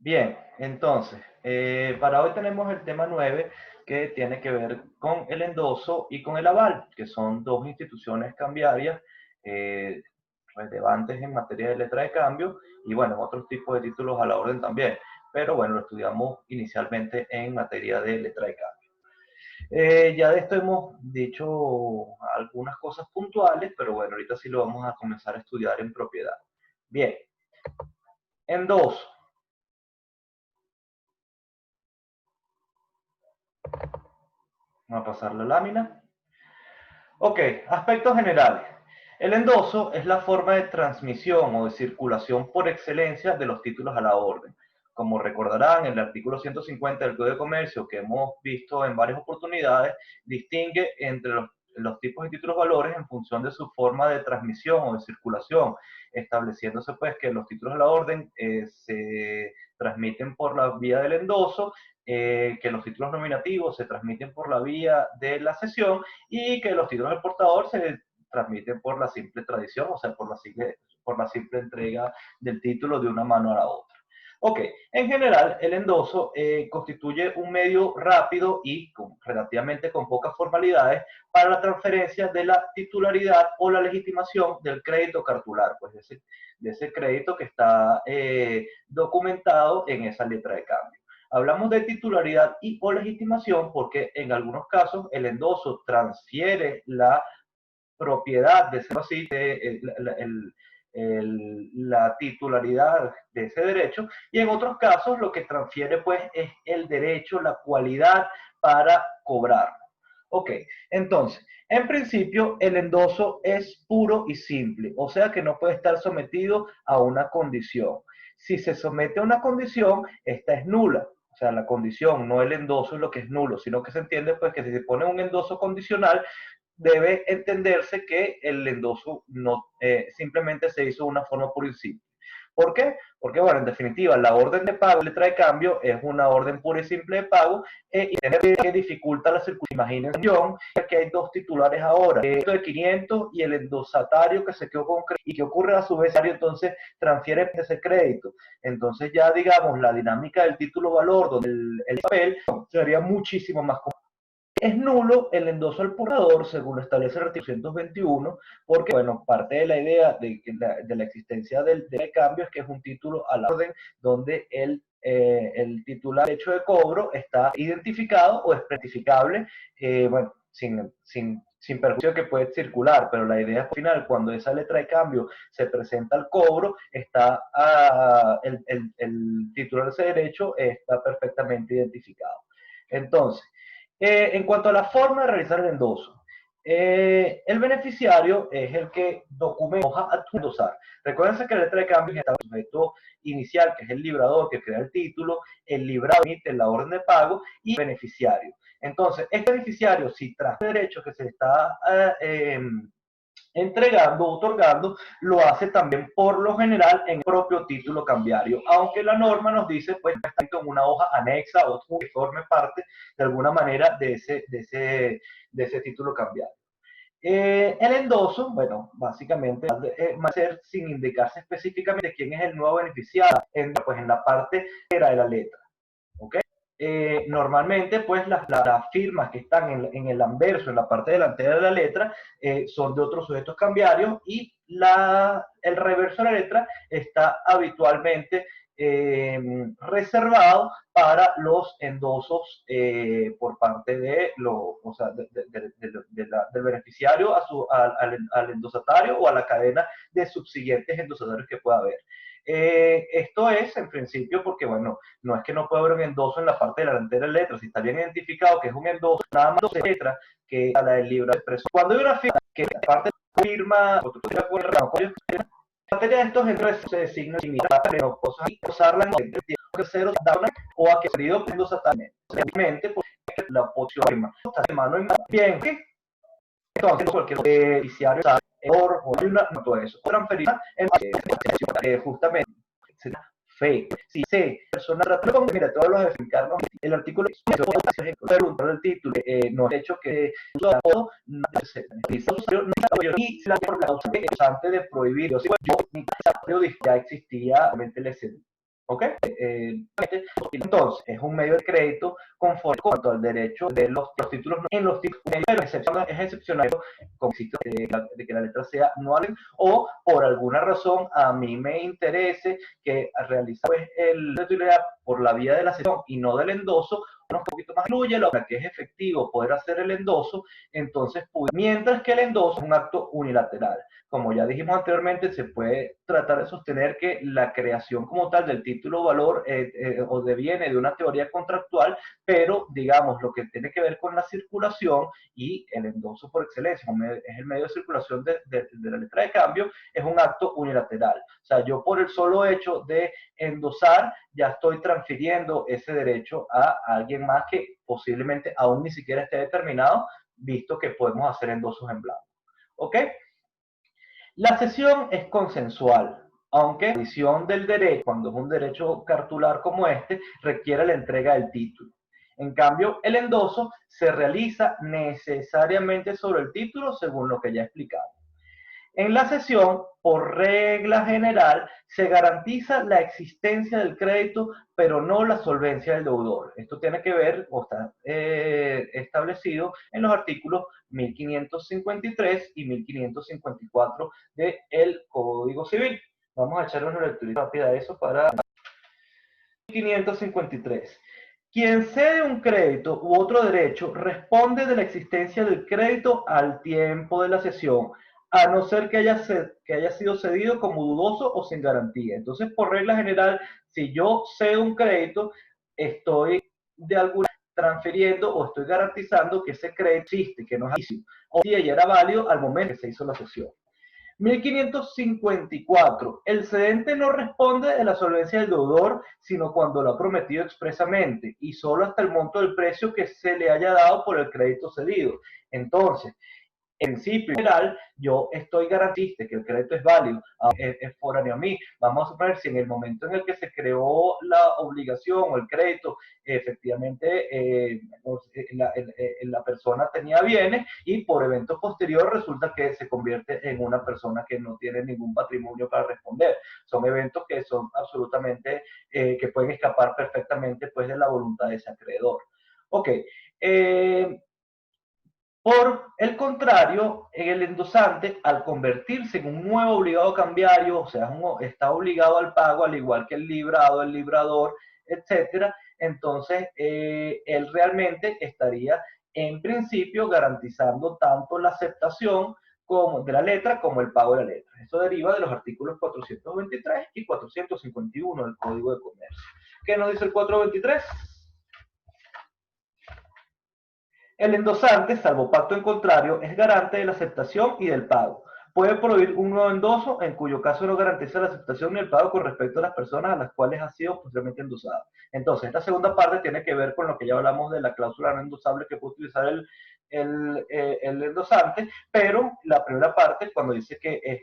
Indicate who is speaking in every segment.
Speaker 1: Bien, entonces, para hoy tenemos el tema 9 que tiene que ver con el endoso y con el aval, que son dos instituciones cambiarias eh, relevantes en materia de letra de cambio y bueno, en otros tipos de títulos a la orden también. Pero bueno, lo estudiamos inicialmente en materia de letra de cambio. Ya de esto hemos dicho algunas cosas puntuales, pero bueno, ahorita sí lo vamos a comenzar a estudiar en propiedad. Bien, endoso. Vamos a pasar la lámina. Ok, aspectos generales. El endoso es la forma de transmisión o de circulación por excelencia de los títulos a la orden. Como recordarán, el artículo 150 del Código de Comercio, que hemos visto en varias oportunidades, distingue entre los tipos de títulos valores en función de su forma de transmisión o de circulación, estableciéndose pues que los títulos a la orden se transmiten por la vía del endoso, que los títulos nominativos se transmiten por la vía de la cesión y que los títulos del portador se transmiten por la simple tradición, o sea, por la simple entrega del título de una mano a la otra. Ok, en general el endoso constituye un medio rápido y relativamente con pocas formalidades para la transferencia de la titularidad o la legitimación del crédito cartular, pues de ese crédito que está documentado en esa letra de cambio. Hablamos de titularidad y o legitimación porque en algunos casos el endoso transfiere la propiedad, de ser así, la titularidad de ese derecho, y en otros casos lo que transfiere pues es el derecho, la cualidad para cobrar. Ok, entonces, en principio el endoso es puro y simple, o sea que no puede estar sometido a una condición. Si se somete a una condición, esta es nula. O sea, la condición, no el endoso es lo que es nulo, sino que se entiende pues que si se pone un endoso condicional, debe entenderse que el endoso no simplemente se hizo de una forma pura y simple. ¿Por qué? Porque, bueno, en definitiva, la orden de pago, letra de cambio, es una orden pura y simple de pago y tener que dificulta la circulación. Imagínense que hay dos titulares ahora, el de 500 y el endosatario que se quedó con crédito. ¿Y que ocurre a su vez? Entonces transfiere ese crédito. Entonces ya, digamos, la dinámica del título valor, donde el papel sería muchísimo más complicado. Es nulo el endoso al portador, según lo establece el artículo 221, porque, bueno, parte de la idea de la existencia del cambio es que es un título a la orden donde el titular de hecho de cobro está identificado o es pretificable, bueno, sin perjuicio de que puede circular, pero la idea es al final, cuando esa letra de cambio se presenta al cobro, está el titular de ese derecho está perfectamente identificado. Entonces, en cuanto a la forma de realizar el endoso, el beneficiario es el que documenta a endosar. Recuerden que la letra de cambio está el sujeto inicial, que es el librador que crea el título, el librado emite la orden de pago y el beneficiario. Entonces, este beneficiario, si tras derechos que se está entregando, otorgando, lo hace también por lo general en el propio título cambiario, aunque la norma nos dice pues está en una hoja anexa o que forme parte de alguna manera de ese título cambiario. El endoso, bueno, básicamente va a ser sin indicarse específicamente quién es el nuevo beneficiario, pues en la parte de la letra. ¿Ok? Normalmente, pues las firmas que están en el anverso, en la parte delantera de la letra, son de otros sujetos cambiarios y el reverso de la letra está habitualmente reservado para los endosos por parte o sea, del beneficiario al endosatario o a la cadena de subsiguientes endosatarios que pueda haber. Esto es, en principio, porque, bueno, no es que no pueda haber un endoso en la parte delantera de la letra, si está bien identificado que es un endoso, nada más de letra que a la del libro de expresión. Cuando hay una firma que parte de la firma, en materia de estos endosos se designa no cosas y usarla en que cero o a que perdido endosatamente. Obviamente, porque la oposición firma está de mano en mano. Bien, entonces cualquier beneficiario o una, no todo eso, o transferir justamente fe. Si C, persona ratón, mira, todos los explicarnos, el artículo preguntar el título, no es hecho que todo y la por la antes de prohibir, yo ya existía realmente el excedente. ¿Ok? Entonces, es un medio de crédito conforme cuanto al derecho de los títulos. En los títulos, es excepcional como de que la letra sea no o por alguna razón a mí me interese que realizar pues, el titularidad por la vía de la cesión y no del endoso, un poquito más incluye lo que es efectivo poder hacer el endoso, entonces mientras que el endoso es un acto unilateral. Como ya dijimos anteriormente, se puede tratar de sostener que la creación como tal del título valor o deviene de una teoría contractual, pero digamos lo que tiene que ver con la circulación y el endoso por excelencia, es el medio de circulación de la letra de cambio, es un acto unilateral. O sea, yo por el solo hecho de endosar ya estoy transfiriendo ese derecho a alguien más que posiblemente aún ni siquiera esté determinado, visto que podemos hacer endosos en blanco. ¿Ok? La cesión es consensual, aunque la adición del derecho, cuando es un derecho cartular como este, requiere la entrega del título. En cambio, el endoso se realiza necesariamente sobre el título, según lo que ya he explicado. En la cesión, por regla general, se garantiza la existencia del crédito, pero no la solvencia del deudor. Esto tiene que ver o está establecido en los artículos 1553 y 1554 del Código Civil. Vamos a echar una lectura rápida de eso para 1553. Quien cede un crédito u otro derecho responde de la existencia del crédito al tiempo de la cesión, a no ser que haya sido cedido como dudoso o sin garantía. Entonces, por regla general, si yo cedo un crédito, estoy de alguna manera transfiriendo o estoy garantizando que ese crédito existe, que no es vicio, o si ella era válido al momento que se hizo la cesión. 1554. El cedente no responde de la solvencia del deudor, sino cuando lo ha prometido expresamente y solo hasta el monto del precio que se le haya dado por el crédito cedido. Entonces, en principio general, yo estoy garantista que el crédito es válido, es foráneo a mí. Vamos a suponer si en el momento en el que se creó la obligación o el crédito, efectivamente la persona tenía bienes y por evento posterior resulta que se convierte en una persona que no tiene ningún patrimonio para responder. Son eventos que son absolutamente, que pueden escapar perfectamente pues de la voluntad de ese acreedor. Ok. Por el contrario, el endosante, al convertirse en un nuevo obligado cambiario, o sea, está obligado al pago, al igual que el librado, el librador, etcétera, entonces él realmente estaría, en principio, garantizando tanto la aceptación como de la letra como el pago de la letra. Eso deriva de los artículos 423 y 451 del Código de Comercio. ¿Qué nos dice el 423? El endosante, salvo pacto en contrario, es garante de la aceptación y del pago. Puede prohibir un nuevo endoso, en cuyo caso no garantiza la aceptación ni el pago con respecto a las personas a las cuales ha sido posteriormente endosado. Entonces, esta segunda parte tiene que ver con lo que ya hablamos de la cláusula no endosable que puede utilizar el endosante, pero la primera parte, cuando dice que es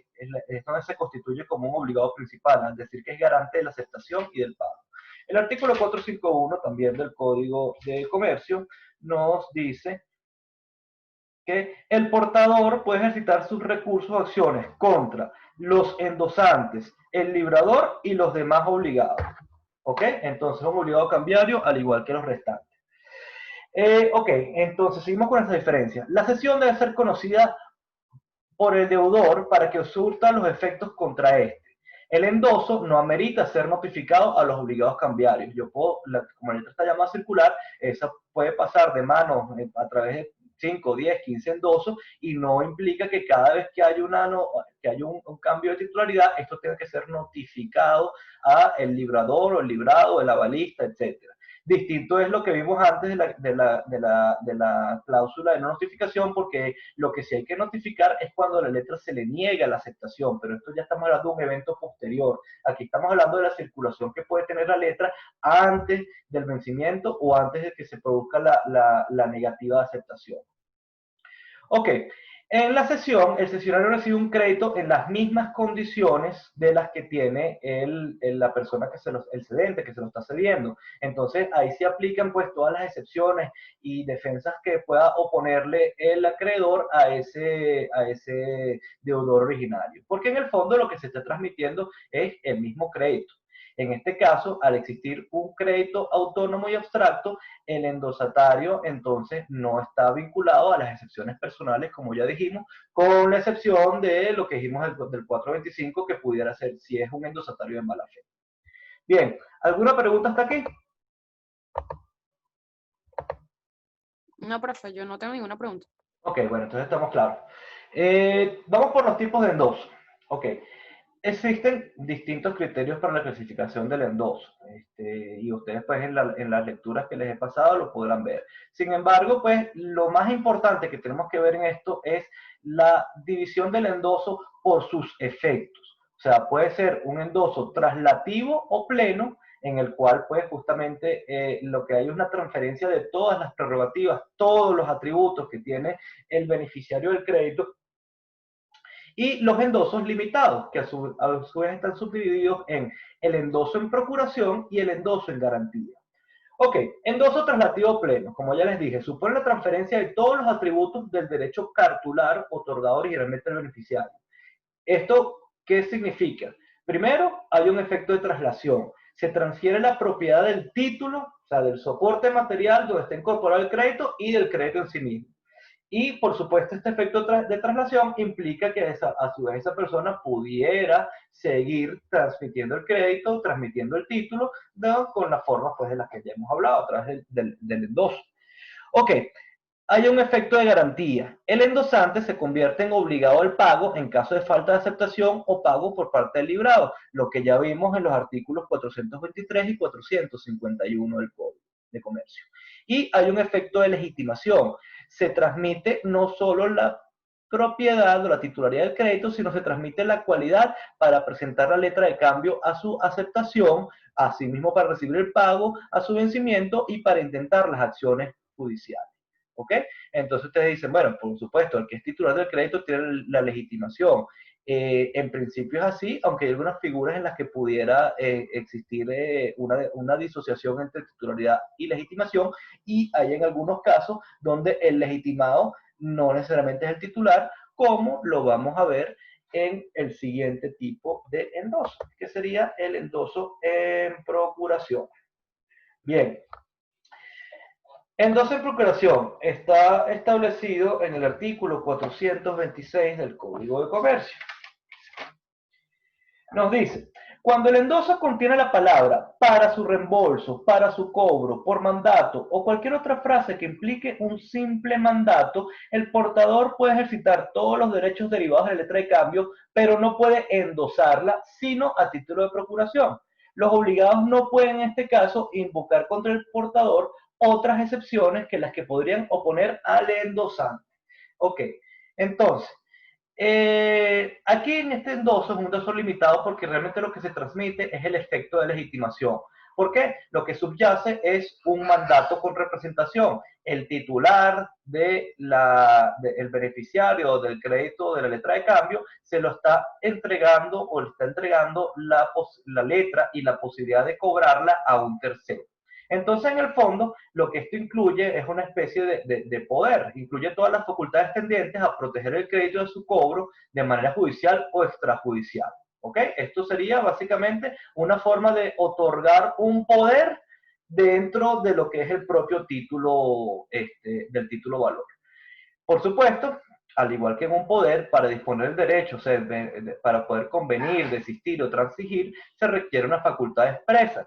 Speaker 1: donde se constituye como un obligado principal, es decir, que es garante de la aceptación y del pago. El artículo 451 también del Código de Comercio nos dice que el portador puede ejercitar sus recursos o acciones contra los endosantes, el librador y los demás obligados. ¿Ok? Entonces, un obligado cambiario al igual que los restantes. Ok, entonces seguimos con esta diferencia. La cesión debe ser conocida por el deudor para que surta los efectos contra este. El endoso no amerita ser notificado a los obligados cambiarios. Yo puedo, como la letra está llamada circular, esa puede pasar de manos a través de 5, 10, 15 endosos y no implica que cada vez que haya, un cambio de titularidad, esto tenga que ser notificado a el librador o el librado, el avalista, etcétera. Distinto es lo que vimos antes de la cláusula de no notificación, porque lo que sí hay que notificar es cuando a la letra se le niega la aceptación, pero esto ya estamos hablando de un evento posterior. Aquí estamos hablando de la circulación que puede tener la letra antes del vencimiento o antes de que se produzca la negativa de aceptación. Ok, en la cesión, el cesionario recibe un crédito en las mismas condiciones de las que tiene la persona el cedente que se lo está cediendo. Entonces, ahí se aplican pues todas las excepciones y defensas que pueda oponerle el acreedor a ese deudor originario. Porque en el fondo lo que se está transmitiendo es el mismo crédito. En este caso, al existir un crédito autónomo y abstracto, el endosatario entonces no está vinculado a las excepciones personales, como ya dijimos, con la excepción de lo que dijimos del 425, que pudiera ser si es un endosatario de mala fe. Bien, ¿alguna pregunta hasta aquí?
Speaker 2: No, profe, yo no tengo ninguna pregunta.
Speaker 1: Ok, bueno, entonces estamos claros. Vamos por los tipos de endoso. Ok, existen distintos criterios para la clasificación del endoso, y ustedes pues en las lecturas que les he pasado lo podrán ver. Sin embargo, pues lo más importante que tenemos que ver en esto es la división del endoso por sus efectos. O sea, puede ser un endoso traslativo o pleno, en el cual pues justamente lo que hay es una transferencia de todas las prerrogativas, todos los atributos que tiene el beneficiario del crédito, y los endosos limitados, que a su vez están subdivididos en el endoso en procuración y el endoso en garantía. Ok, endoso traslativo pleno, como ya les dije, supone la transferencia de todos los atributos del derecho cartular otorgado originalmente al beneficiario. ¿Esto qué significa? Primero, hay un efecto de traslación. Se transfiere la propiedad del título, o sea, del soporte material donde está incorporado el crédito y del crédito en sí mismo. Y por supuesto, este efecto de traslación implica que a su vez esa persona pudiera seguir transmitiendo el crédito, transmitiendo el título, ¿no? Con las formas pues, de las que ya hemos hablado, a través del endoso. Ok, hay un efecto de garantía. El endosante se convierte en obligado al pago en caso de falta de aceptación o pago por parte del librado, lo que ya vimos en los artículos 423 y 451 del Código de Comercio. Y hay un efecto de legitimación. Se transmite no solo la propiedad o la titularidad del crédito, sino se transmite la cualidad para presentar la letra de cambio a su aceptación, asimismo para recibir el pago a su vencimiento y para intentar las acciones judiciales. ¿Ok? Entonces ustedes dicen, bueno, por supuesto, el que es titular del crédito tiene la legitimación. En principio es así, aunque hay algunas figuras en las que pudiera existir una disociación entre titularidad y legitimación, y hay en algunos casos donde el legitimado no necesariamente es el titular, como lo vamos a ver en el siguiente tipo de endoso, que sería el endoso en procuración. Bien, endoso en procuración está establecido en el artículo 426 del Código de Comercio. Nos dice, cuando el endoso contiene la palabra para su reembolso, para su cobro, por mandato o cualquier otra frase que implique un simple mandato, el portador puede ejercitar todos los derechos derivados de la letra de cambio, pero no puede endosarla sino a título de procuración. Los obligados no pueden en este caso invocar contra el portador otras excepciones que las que podrían oponer al endosante. Ok, entonces, aquí en este endoso es un endoso limitado porque realmente lo que se transmite es el efecto de legitimación. ¿Por qué? Lo que subyace es un mandato con representación. El titular el beneficiario del crédito de la letra de cambio se lo está entregando o le está entregando la letra y la posibilidad de cobrarla a un tercero. Entonces, en el fondo, lo que esto incluye es una especie de poder, incluye todas las facultades tendientes a proteger el crédito de su cobro de manera judicial o extrajudicial. ¿Ok? Esto sería básicamente una forma de otorgar un poder dentro de lo que es el propio título, del título valor. Por supuesto, al igual que en un poder, para disponer el derecho, o sea, para poder convenir, desistir o transigir, se requiere una facultad expresa,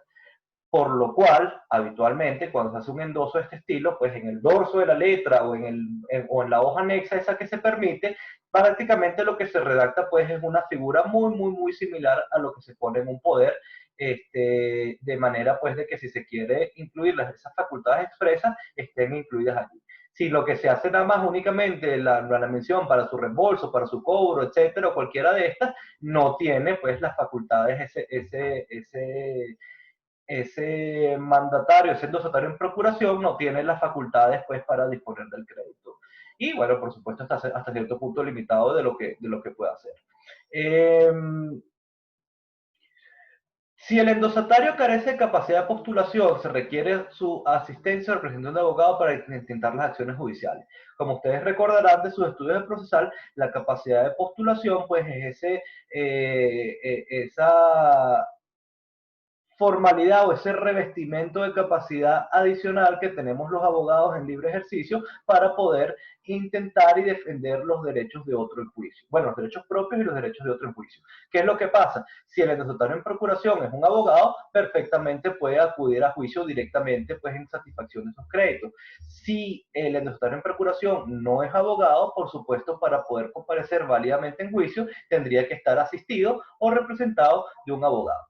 Speaker 1: por lo cual, habitualmente, cuando se hace un endoso de este estilo, pues en el dorso de la letra o en la hoja anexa esa que se permite, prácticamente lo que se redacta pues es una figura muy similar a lo que se pone en un poder, de manera pues de que si se quiere incluir esas facultades expresas, estén incluidas allí. Si lo que se hace nada más únicamente la mención para su reembolso, para su cobro, etcétera, o cualquiera de estas, no tiene pues las facultades ese mandatario, ese endosatario en procuración, no tiene las facultades pues, para disponer del crédito. Y bueno, por supuesto, hasta cierto punto limitado de lo que puede hacer. Si el endosatario carece de capacidad de postulación, se requiere su asistencia o representación de abogado para intentar las acciones judiciales. Como ustedes recordarán de sus estudios de procesal, la capacidad de postulación pues es esa formalidad o ese revestimiento de capacidad adicional que tenemos los abogados en libre ejercicio para poder intentar y defender los derechos de otro en juicio. Bueno, los derechos propios y los derechos de otro en juicio. ¿Qué es lo que pasa? Si el endosatario en procuración es un abogado, perfectamente puede acudir a juicio directamente pues en satisfacción de esos créditos. Si el endosatario en procuración no es abogado, por supuesto, para poder comparecer válidamente en juicio, tendría que estar asistido o representado de un abogado.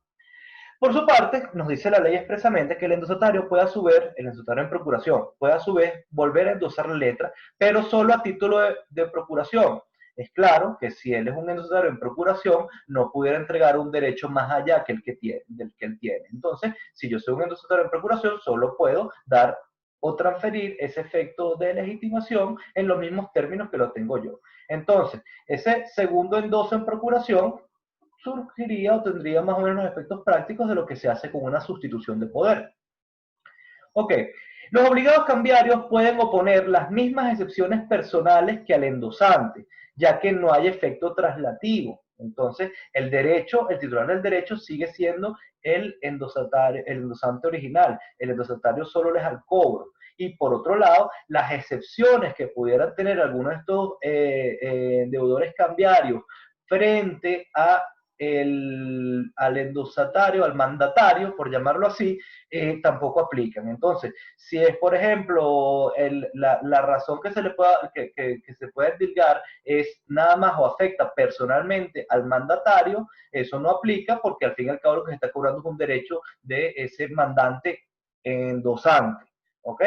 Speaker 1: Por su parte, nos dice la ley expresamente que el endosatario puede a su vez, el endosatario en procuración, puede a su vez volver a endosar la letra, pero solo a título de procuración. Es claro que si él es un endosatario en procuración, no pudiera entregar un derecho más allá que el que tiene, del que él tiene. Entonces, si yo soy un endosatario en procuración, solo puedo dar o transferir ese efecto de legitimación en los mismos términos que lo tengo yo. Entonces, ese segundo endoso en procuración surgiría o tendría más o menos los efectos prácticos de lo que se hace con una sustitución de poder. Ok, los obligados cambiarios pueden oponer las mismas excepciones personales que al endosante, ya que no hay efecto traslativo. Entonces, el derecho, el titular del derecho sigue siendo el endosante original. El endosatario solo les al cobro. Y por otro lado, las excepciones que pudieran tener algunos de estos deudores cambiarios frente a al endosatario, al mandatario, por llamarlo así, tampoco aplican. Entonces, si es, por ejemplo, la razón que se le pueda, que se puede endilgar es nada más o afecta personalmente al mandatario, eso no aplica porque al fin y al cabo lo que se está cobrando es un derecho de ese mandante endosante. ¿Ok?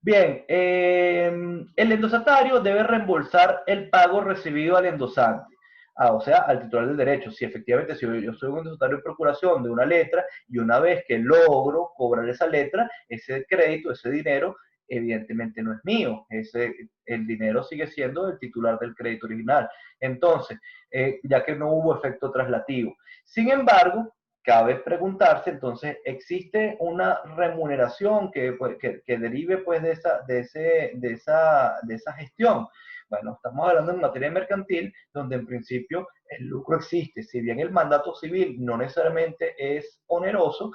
Speaker 1: Bien, el endosatario debe reembolsar el pago recibido al endosante. O sea, al titular del derecho. Si efectivamente, si yo soy un endosatario en procuración de una letra y una vez que logro cobrar esa letra, ese crédito, ese dinero, evidentemente no es mío. El dinero sigue siendo del titular del crédito original. Entonces, ya que no hubo efecto traslativo. Sin embargo, cabe preguntarse, entonces, ¿existe una remuneración que derive pues de esa gestión? Bueno, estamos hablando en materia mercantil, donde en principio el lucro existe. Si bien el mandato civil no necesariamente es oneroso,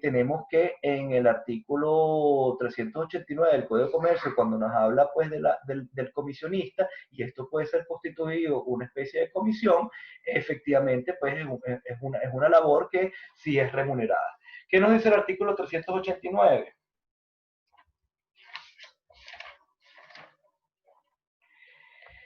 Speaker 1: tenemos que en el artículo 389 del Código de Comercio, cuando nos habla pues del comisionista, y esto puede ser constituido una especie de comisión, efectivamente pues es una labor que sí es remunerada. ¿Qué nos dice el artículo 389?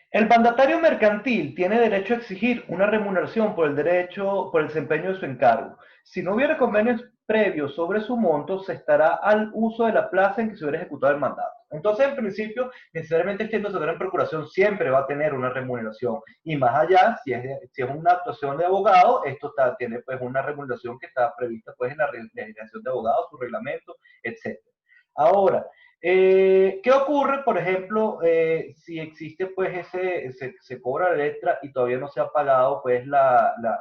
Speaker 1: El mandatario mercantil tiene derecho a exigir una remuneración por el desempeño de su encargo. Si no hubiera convenios previos sobre su monto, se estará al uso de la plaza en que se hubiera ejecutado el mandato. Entonces, en principio, necesariamente este endosatario en procuración siempre va a tener una remuneración. Y más allá, si es una actuación de abogado, esto tiene pues una remuneración que está prevista pues en la legislación de abogados, su reglamento, etc. Ahora, ¿qué ocurre, por ejemplo, si existe, pues, se cobra la letra y todavía no se ha pagado, pues,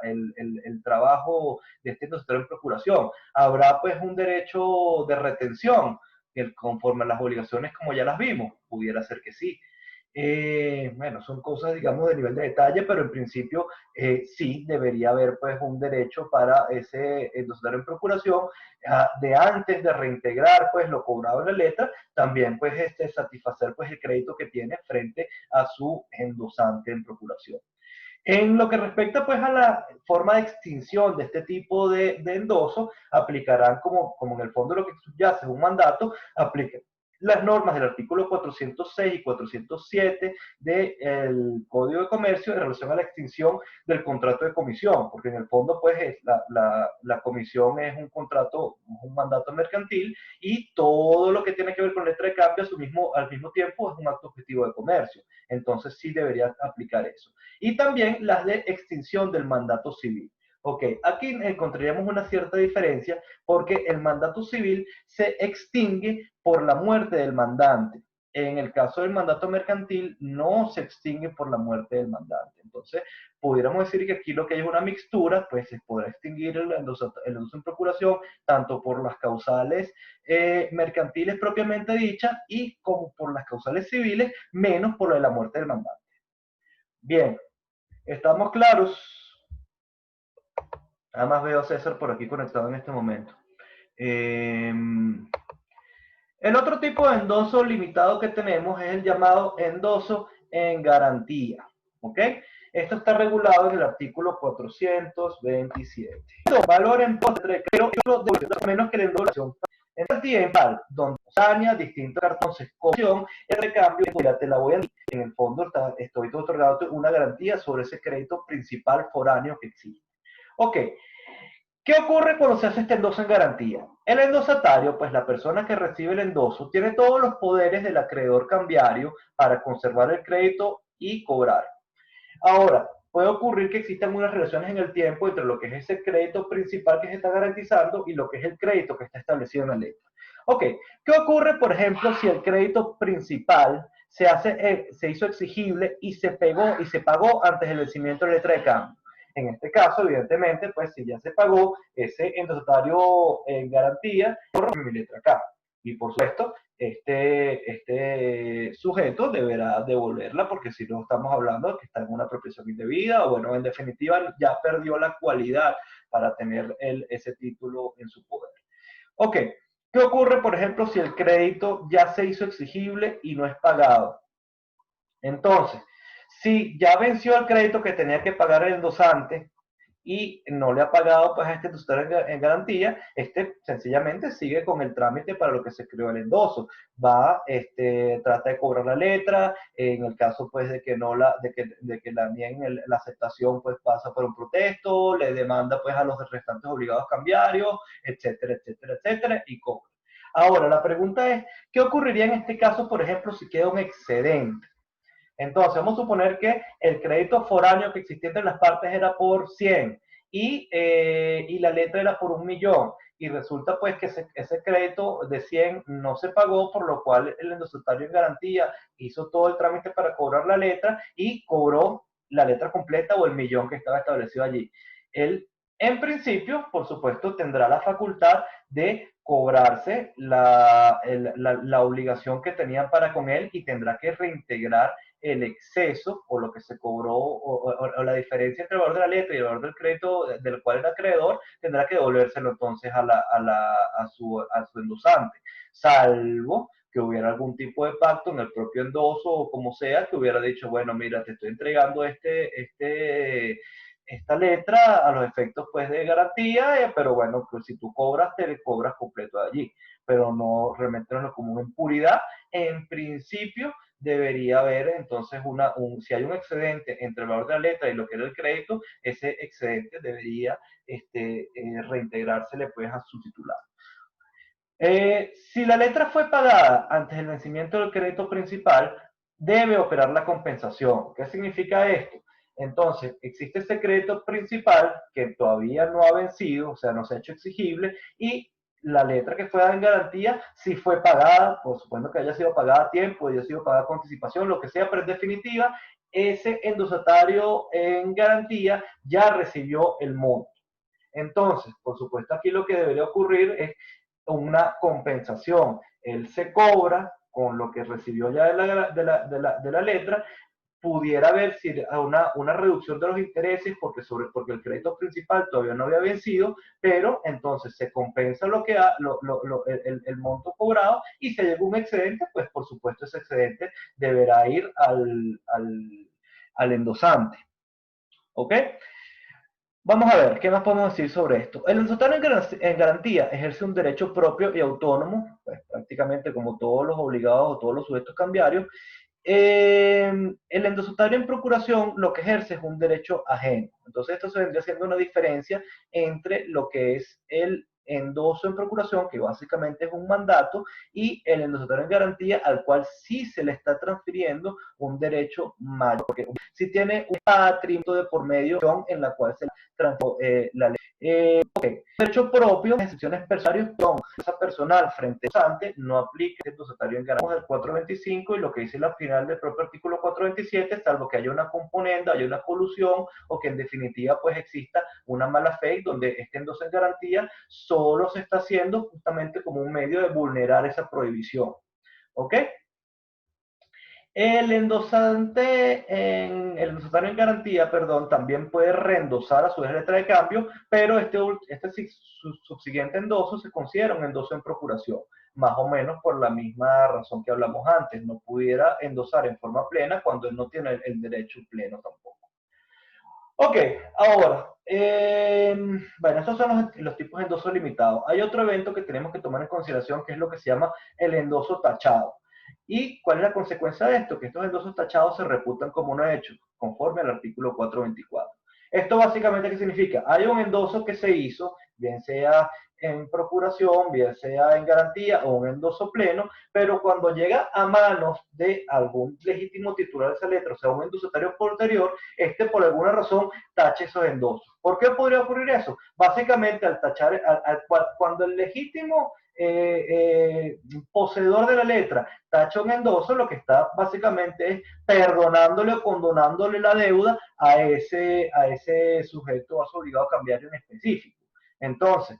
Speaker 1: el trabajo de este endosatario en procuración? Habrá, pues, un derecho de retención, que conforme a las obligaciones, como ya las vimos, pudiera ser que sí. Bueno, son cosas, digamos, de nivel de detalle, pero en principio sí debería haber pues un derecho para ese endosatario en procuración de antes de reintegrar pues lo cobrado en la letra, también pues satisfacer pues el crédito que tiene frente a su endosante en procuración. En lo que respecta pues a la forma de extinción de este tipo de endoso, aplicarán como en el fondo lo que subyace es un mandato, aplica las normas del artículo 406 y 407 del Código de Comercio en relación a la extinción del contrato de comisión, porque en el fondo pues la comisión es un contrato, un mandato mercantil y todo lo que tiene que ver con letra de cambio al mismo tiempo es un acto objetivo de comercio. Entonces sí debería aplicar eso. Y también las de extinción del mandato civil. Ok, aquí encontraríamos una cierta diferencia porque el mandato civil se extingue por la muerte del mandante. En el caso del mandato mercantil no se extingue por la muerte del mandante. Entonces, pudiéramos decir que aquí lo que hay es una mixtura, pues se podrá extinguir el endoso en procuración tanto por las causales mercantiles propiamente dichas y como por las causales civiles, menos por la muerte del mandante. Bien, ¿estamos claros? Además veo a César por aquí conectado en este momento. El otro tipo de endoso limitado que tenemos es el llamado endoso en garantía. ¿Ok? Esto está regulado en el artículo 427. Valor en postre, creo que menos que la endolación. En garantía impar, donde daña distintos cartones con el recambio, ya te la voy a decir. En el fondo estoy otorgado una garantía sobre ese crédito principal foráneo que existe. Ok, ¿qué ocurre cuando se hace este endoso en garantía? El endosatario, pues la persona que recibe el endoso, tiene todos los poderes del acreedor cambiario para conservar el crédito y cobrar. Ahora, puede ocurrir que existan unas relaciones en el tiempo entre lo que es ese crédito principal que se está garantizando y lo que es el crédito que está establecido en la ley. Ok, ¿qué ocurre, por ejemplo, si el crédito principal se hizo exigible y se pagó antes del vencimiento de la letra de cambio? En este caso, evidentemente, pues si ya se pagó ese endosatario en garantía, corro mi letra K. Y por supuesto, este sujeto deberá devolverla porque si no estamos hablando de que está en una apropiación indebida o bueno, en definitiva ya perdió la cualidad para tener ese título en su poder. Ok, ¿qué ocurre, por ejemplo, si el crédito ya se hizo exigible y no es pagado? Entonces, si ya venció el crédito que tenía que pagar el endosante y no le ha pagado pues a este tutor en garantía, sencillamente sigue con el trámite para lo que se creó el endoso. Trata de cobrar la letra, en el caso pues de que no de que la nieguen la aceptación, pues pasa por un protesto, le demanda pues a los restantes obligados cambiarios, etcétera, etcétera, etcétera, y cobra. Ahora, la pregunta es, ¿qué ocurriría en este caso, por ejemplo, si queda un excedente? Entonces, vamos a suponer que el crédito foráneo que existía entre las partes era por 100 y la letra era por 1.000.000. Y resulta pues que ese crédito de 100 no se pagó, por lo cual el endosatario en garantía hizo todo el trámite para cobrar la letra y cobró la letra completa o el millón que estaba establecido allí. Él, en principio, por supuesto, tendrá la facultad de cobrarse la obligación que tenían para con él y tendrá que reintegrar el exceso o lo que se cobró o la diferencia entre el valor de la letra y el valor del crédito del cual era acreedor, tendrá que devolvérselo entonces a su endosante, salvo que hubiera algún tipo de pacto en el propio endoso o como sea, que hubiera dicho, bueno, mira, te estoy entregando esta letra a los efectos pues de garantía, pero bueno, pues si tú cobras, te cobras completo de allí, pero no remeterlo como una impuridad. En principio, debería haber entonces si hay un excedente entre el valor de la letra y lo que era el crédito, ese excedente debería reintegrársele pues a su titular. Si la letra fue pagada antes del vencimiento del crédito principal, debe operar la compensación. ¿Qué significa esto? Entonces, existe ese crédito principal que todavía no ha vencido, o sea, no se ha hecho exigible, y la letra que fue dada en garantía, si fue pagada, por supuesto que haya sido pagada a tiempo, haya sido pagada con anticipación, lo que sea, pero en definitiva, ese endosatario en garantía ya recibió el monto. Entonces, por supuesto, aquí lo que debería ocurrir es una compensación. Él se cobra con lo que recibió ya de la letra, pudiera haber una reducción de los intereses porque el crédito principal todavía no había vencido, pero entonces se compensa el monto cobrado y si llega un excedente, pues por supuesto ese excedente deberá ir al endosante. ¿Ok? Vamos a ver, ¿qué más podemos decir sobre esto? El endosatario en garantía ejerce un derecho propio y autónomo, pues, prácticamente como todos los obligados o todos los sujetos cambiarios. El endosatario en procuración lo que ejerce es un derecho ajeno. Entonces esto se vendría siendo una diferencia entre lo que es el endoso en procuración, que básicamente es un mandato, y el endosatario en garantía, al cual sí se le está transfiriendo un derecho mayor. Porque si tiene un patrimonio de por medio en la cual se transfiere la ley. Okay. Derecho propio, excepciones personales, esa personal frente a ante no aplica el endosatario en garantía del 425 y lo que dice la final del propio artículo 427, salvo que haya una componenda, haya una colusión o que en definitiva pues exista una mala fe donde este endoso en garantía solo se está haciendo justamente como un medio de vulnerar esa prohibición. ¿Ok? El el endosatario en garantía, perdón, también puede reendosar a su vez letra de cambio, pero este subsiguiente endoso se considera un endoso en procuración, más o menos por la misma razón que hablamos antes. No pudiera endosar en forma plena cuando él no tiene el derecho pleno tampoco. Ok, ahora, bueno, estos son los tipos de endoso limitado. Hay otro evento que tenemos que tomar en consideración, que es lo que se llama el endoso tachado. ¿Y cuál es la consecuencia de esto? Que estos endosos tachados se reputan como no hechos, conforme al artículo 424. Esto básicamente, ¿qué significa? Hay un endoso que se hizo, bien sea en procuración, bien sea en garantía o un endoso pleno, pero cuando llega a manos de algún legítimo titular de esa letra, o sea, un endosatario posterior, este por alguna razón tache esos endosos. ¿Por qué podría ocurrir eso? Básicamente al tachar, cuando el legítimo poseedor de la letra tacha un endoso, lo que está básicamente es perdonándole o condonándole la deuda a ese sujeto a su obligado cambiario en específico. Entonces,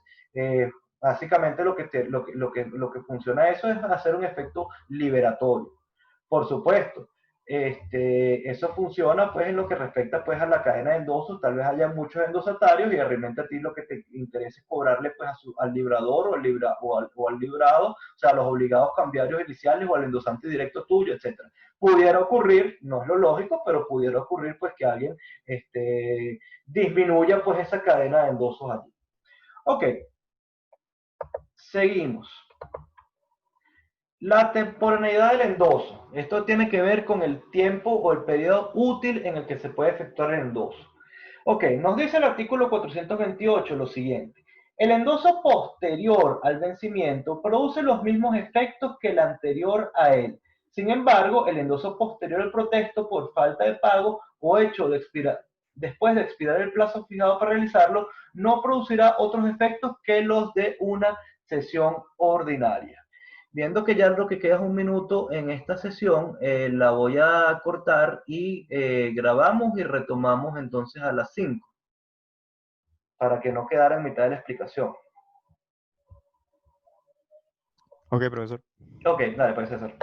Speaker 1: básicamente lo que funciona eso es hacer un efecto liberatorio. Por supuesto, eso funciona pues en lo que respecta pues a la cadena de endosos. Tal vez haya muchos endosatarios y realmente a ti lo que te interesa es cobrarle pues al librador o al librado, o sea, a los obligados cambiarios iniciales o al endosante directo tuyo, etcétera. Pudiera ocurrir, no es lo lógico, pero pudiera ocurrir pues que alguien disminuya pues esa cadena de endosos allí. Ok, seguimos. La temporaneidad del endoso. Esto tiene que ver con el tiempo o el periodo útil en el que se puede efectuar el endoso. Ok, nos dice el artículo 428 lo siguiente. El endoso posterior al vencimiento produce los mismos efectos que el anterior a él. Sin embargo, el endoso posterior al protesto por falta de pago o hecho de expirar, después de expirar el plazo fijado para realizarlo, no producirá otros efectos que los de una sesión ordinaria. Viendo que ya lo que queda es un minuto en esta sesión, la voy a cortar y grabamos y retomamos entonces a las 5 para que no quedara en mitad de la explicación.
Speaker 3: Ok, profesor.
Speaker 1: Ok, dale, pues César.